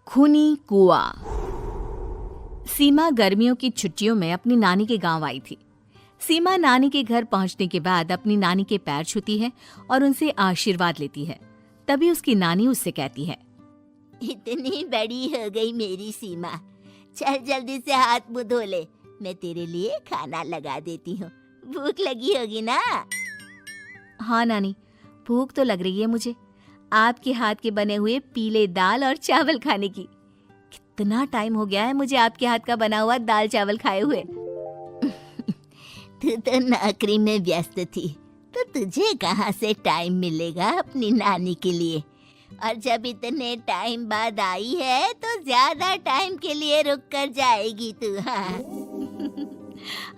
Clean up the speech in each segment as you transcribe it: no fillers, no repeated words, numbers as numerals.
खूनी कुआं। सीमा गर्मियों की छुट्टियों में अपनी नानी के गांव आई थी। सीमा नानी के घर पहुंचने के बाद अपनी नानी के पैर छूती है और उनसे आशीर्वाद लेती है। तभी उसकी नानी उससे कहती है, इतनी बड़ी हो गई मेरी सीमा, चल जल्दी से हाथ मुंह धो ले, मैं तेरे लिए खाना लगा देती हूँ। भूख लगी होगी ना? हाँ नानी, भूख तो लग रही है मुझे, आपके हाथ के बने हुए पीले दाल और चावल खाने की। कितना टाइम हो गया है मुझे आपके हाथ का बना हुआ दाल चावल खाए हुए। तू तो नौकरी में व्यस्त थी, तो तुझे कहाँ से टाइम मिलेगा अपनी नानी के लिए? और जब इतने टाइम बाद आई है तो ज्यादा टाइम के लिए रुक कर जाएगी तू।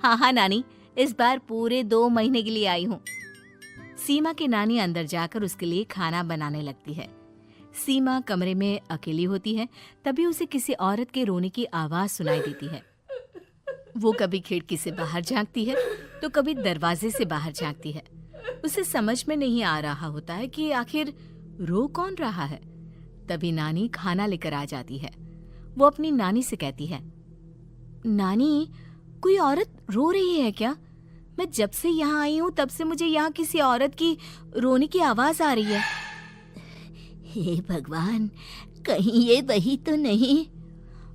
हाँ नानी, इस बार पूरे 2 महीने के लिए आई हूँ। सीमा की नानी अंदर जाकर उसके लिए खाना बनाने लगती है। सीमा कमरे में अकेली होती है, तभी उसे किसी औरत के रोने की आवाज सुनाई देती है। वो कभी खिड़की से बाहर झांकती है तो कभी दरवाजे से बाहर झांकती है। उसे समझ में नहीं आ रहा होता है कि आखिर रो कौन रहा है। तभी नानी खाना लेकर आ जाती है। वो अपनी नानी से कहती है, नानी, कोई औरत रो रही है क्या? मैं जब से यहाँ आई हूँ तब से मुझे यहाँ किसी औरत की रोने की आवाज आ रही है। हे भगवान, कहीं ये वही तो नहीं?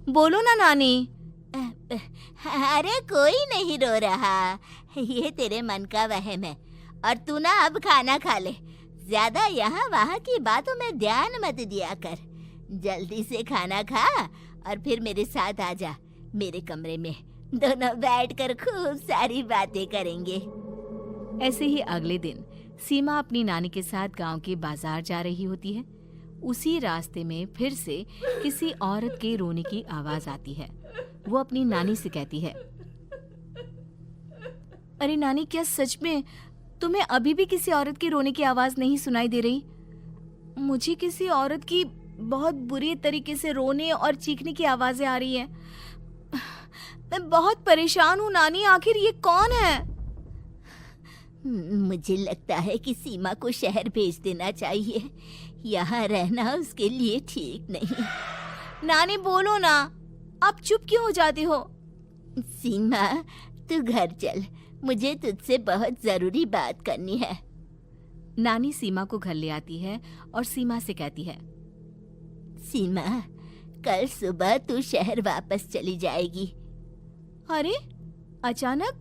बोलो ना नानी। अरे कोई नहीं रो रहा, ये तेरे मन का वहम है। और तू ना अब खाना खा ले, ज्यादा यहाँ वहाँ की बातों में ध्यान मत दिया कर। जल्दी से खाना खा और फिर मेरे साथ आ जा मेरे कमरे में, दोनों बैठकर खूब सारी बातें करेंगे। ऐसे ही अगले दिन सीमा अपनी नानी के साथ गांव के बाजार जा रही होती है। उसी रास्ते में फिर से किसी औरत के रोने की आवाज आती है। वो अपनी नानी से कहती है, अरे नानी, क्या सच में तुम्हें अभी भी किसी औरत की रोने की आवाज नहीं सुनाई दे रही? मुझे किसी औरत की बहुत बुरी तरीके से रोने और चीखने की आवाजें आ रही है। मैं बहुत परेशान हूँ नानी, आखिर ये कौन है? मुझे लगता है कि सीमा को शहर भेज देना चाहिए, यहाँ रहना उसके लिए ठीक नहीं। नानी बोलो ना, आप चुप क्यों हो जाती हो? सीमा, तू घर चल, मुझे तुझसे बहुत जरूरी बात करनी है। नानी सीमा को घर ले आती है और सीमा से कहती है, सीमा, कल सुबह तू शहर वापस चली जाएगी। अरे अचानक?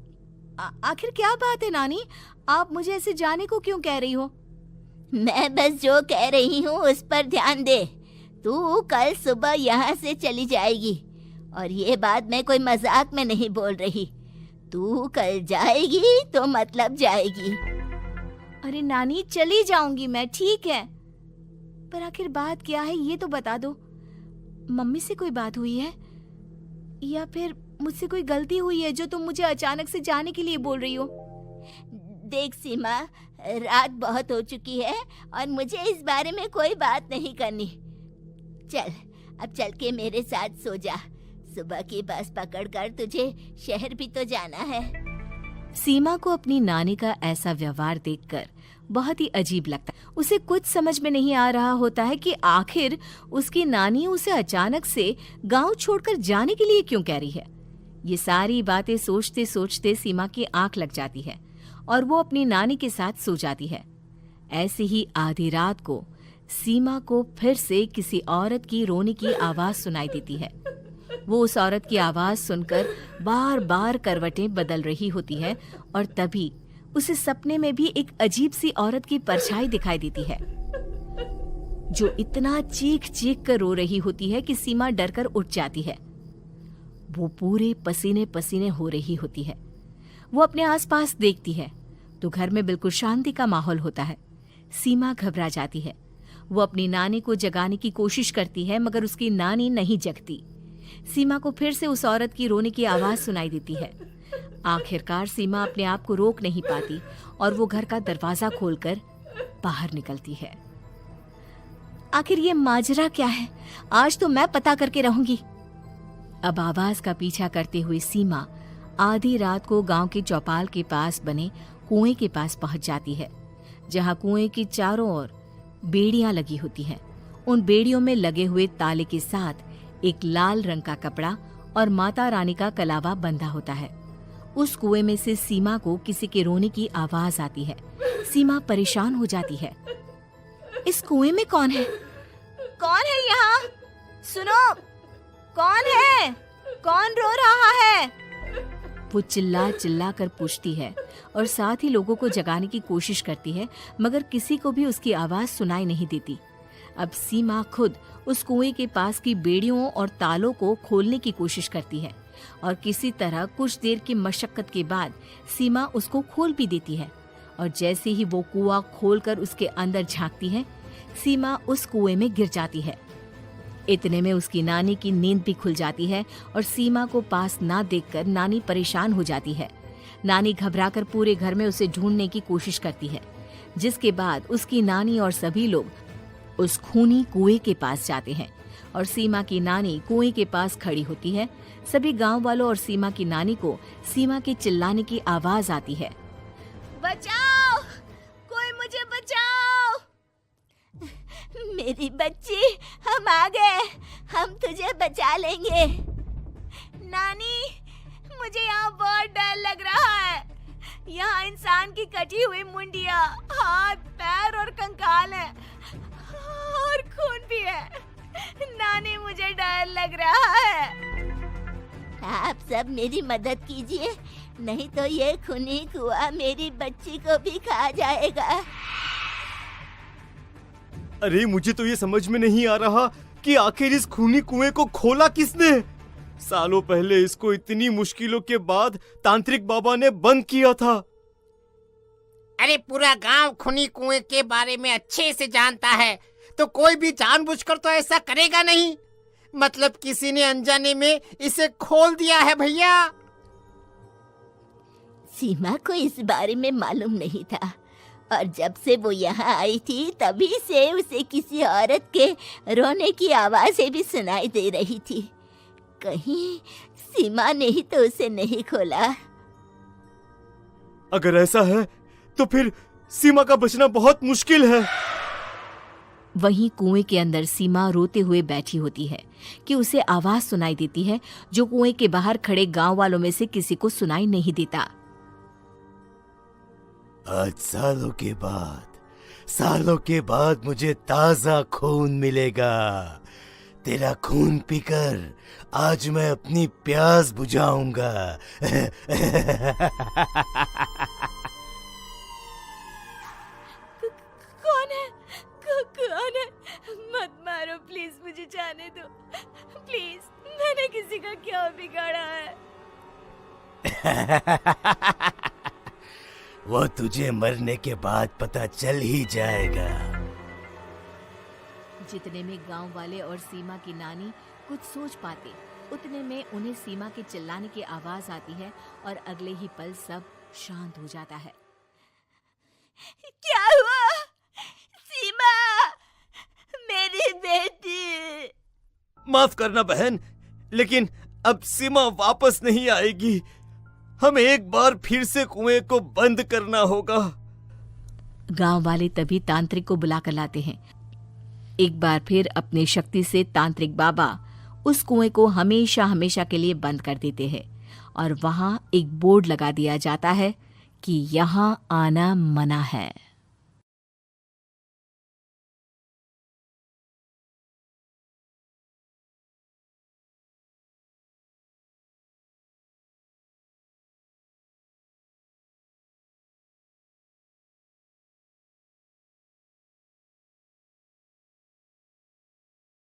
आखिर क्या बात है नानी, आप मुझे ऐसे जाने को क्यों कह रही हो? मैं बस जो कह रही हूँ उस पर ध्यान दे। तू कल सुबह यहाँ से चली जाएगी, और ये बात मैं कोई मजाक में नहीं बोल रही। तू कल जाएगी तो मतलब जाएगी। अरे नानी, चली जाऊंगी मैं, ठीक है, पर आखिर बात क्या है ये तो बता दो। मम्मी से कोई बात हुई है या फिर मुझसे कोई गलती हुई है जो तुम मुझे अचानक से जाने के लिए बोल रही हो? देख सीमा, रात बहुत हो चुकी है और मुझे इस बारे में कोई बात नहीं करनी। चल, अब चल के मेरे साथ सो जा। सुबह की बस पकड़कर तुझे शहर भी तो जाना है। सीमा को अपनी नानी का ऐसा व्यवहार देखकर बहुत ही अजीब लगता है। उसे कुछ समझ में नहीं आ रहा होता है कि आखिर उसकी नानी उसे अचानक से गांव छोड़कर जाने के लिए क्यों कह रही है। ये सारी बातें सोचते सोचते सीमा की आंख लग जाती है और वो अपनी नानी के साथ सो जाती है। ऐसे ही आधी रात को सीमा को फिर से किसी औरत की रोने की आवाज सुनाई देती है। वो उस औरत की आवाज सुनकर बार बार करवटें बदल रही होती है और तभी उसे सपने में भी एक अजीब सी औरत की परछाई दिखाई देती है, जो इतना चीख चीख कर रो रही होती है कि सीमा डरकर उठ जाती है। वो पूरे पसीने पसीने हो रही होती है। वो अपने आसपास देखती है तो घर में बिल्कुल शांति का माहौल होता है। सीमा घबरा जाती है। वो अपनी नानी को जगाने की कोशिश करती है, मगर उसकी नानी नहीं जगती। सीमा को फिर से उस औरत की रोने की आवाज सुनाई देती है। आखिरकार सीमा अपने आप को रोक नहीं पाती और वो घर का दरवाजा खोलकर बाहर निकलती है। आखिर ये माजरा क्या है? आज तो मैं पता करके रहूंगी। अब आवाज का पीछा करते हुए सीमा आधी रात को गांव के चौपाल के पास बने कुएं के पास पहुंच जाती है, जहां कुएं की चारों ओर बेड़ियां लगी होती हैं उन बेड़ियों में लगे हुए ताले के साथ एक लाल रंग का कपड़ा और माता रानी का कलावा बंधा होता है। उस कुएं में से सीमा को किसी के रोने की आवाज आती है। सीमा परेशान हो जाती है। इस कुएं में कौन है? कौन है यहाँ? सुनो, कौन है? कौन रो रहा है? वो चिल्ला चिल्ला कर पूछती है और साथ ही लोगों को जगाने की कोशिश करती है, मगर किसी को भी उसकी आवाज सुनाई नहीं देती। अब सीमा खुद उस कुएं के पास की बेड़ियों और तालों को खोलने की कोशिश करती है और किसी तरह कुछ देर की मशक्कत के बाद सीमा उसको खोल भी देती है। और जैसे ही वो कुआं खोलकर उसके अंदर झांकती है, सीमा उस कुएं में गिर जाती है। इतने में उसकी नानी की नींद भी खुल जाती है और सीमा को पास ना देखकर नानी परेशान हो जाती है। नानी घबराकर पूरे घर में उसे ढूंढने की कोशिश करती है, जिसके बाद उसकी नानी और सभी लोग उस खूनी कुएं के पास जाते हैं और सीमा की नानी कुएं के पास खड़ी होती है। सभी गांव वालों और सीमा की नानी को सीमा के चिल्लाने की आवाज आती है। बचाओ, कोई मुझे बचाओ। मेरी बच्ची, हम आ गए, हम तुझे बचा लेंगे। नानी, मुझे यहाँ बहुत डर लग रहा है। यहाँ इंसान की कटी हुई मुंडिया, हाथ, पैर और कंकाल है और खून भी है। नानी, मुझे डर लग रहा है। आप सब मेरी मदद कीजिए, नहीं तो ये खूनी कुआं मेरी बच्ची को भी खा जाएगा। अरे मुझे तो ये समझ में नहीं आ रहा कि आखिर इस खूनी कुएं को खोला किसने। सालों पहले इसको इतनी मुश्किलों के बाद तांत्रिक बाबा ने बंद किया था। अरे पूरा गांव खूनी कुएं के बारे में अच्छे से जानता है, तो कोई भी जानबूझकर तो ऐसा करेगा नहीं। मतलब किसी ने अनजाने में इसे खोल दिया है भैया। सीमा को इस बारे में मालूम नहीं था और जब से वो यहाँ आई थी तभी से उसे किसी औरत के रोने की आवाजें भी सुनाई दे रही थी। कहीं सीमा ने ही तो उसे नहीं खोला। अगर ऐसा है तो फिर सीमा का बचना बहुत मुश्किल है। वहीं कुएं के अंदर सीमा रोते हुए बैठी होती है कि उसे आवाज सुनाई देती है जो कुएं के बाहर खड़े गांव वालों में से किसी को सुनाई नहीं देता। आज सालों के बाद मुझे ताजा खून मिलेगा। तेरा खून पीकर आज मैं अपनी प्यास बुझाऊंगा। कौन है? मत मारो प्लीज, मुझे जाने दो प्लीज। मैंने किसी का क्या बिगाड़ा है? वो तुझे मरने के बाद पता चल ही जाएगा। जितने में गांव वाले और सीमा की नानी कुछ सोच पाते, उतने में उन्हें सीमा के चिल्लाने की आवाज आती है और अगले ही पल सब शांत हो जाता है। क्या हुआ? सीमा, मेरी बेटी। माफ करना बहन, लेकिन अब सीमा वापस नहीं आएगी। हमें एक बार फिर से कुएं को बंद करना होगा। गांव वाले तभी तांत्रिक को बुला कर लाते हैं। एक बार फिर अपनी शक्ति से तांत्रिक बाबा उस कुएं को हमेशा हमेशा के लिए बंद कर देते हैं और वहां एक बोर्ड लगा दिया जाता है कि यहाँ आना मना है।